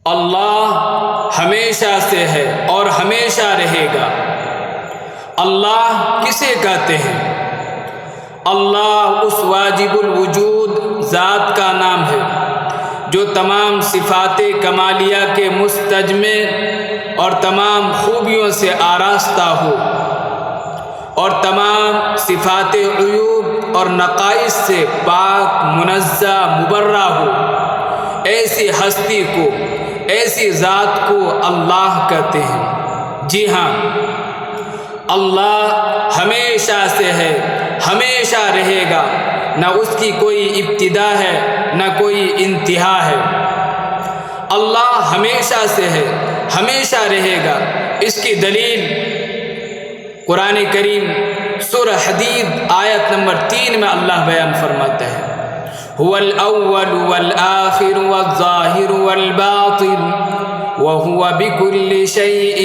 اللہ ہمیشہ سے ہے اور ہمیشہ رہے گا۔ اللہ کسے کہتے ہیں؟ اللہ اس واجب الوجود ذات کا نام ہے جو تمام صفات کمالیہ کے مستجمع اور تمام خوبیوں سے آراستہ ہو اور تمام صفات عیوب اور نقائص سے پاک منزہ مبرہ ہو۔ ایسی ہستی کو، ایسی ذات کو اللہ کہتے ہیں۔ جی ہاں، اللہ ہمیشہ سے ہے، ہمیشہ رہے گا، نہ اس کی کوئی ابتدا ہے نہ کوئی انتہا ہے۔ اللہ ہمیشہ سے ہے، ہمیشہ رہے گا۔ اس کی دلیل قرآن کریم سورہ حدید آیت نمبر 3 میں اللہ بیان فرماتا ہے، هو الأول والآخر والظاہر والباطن وهو بكل شيء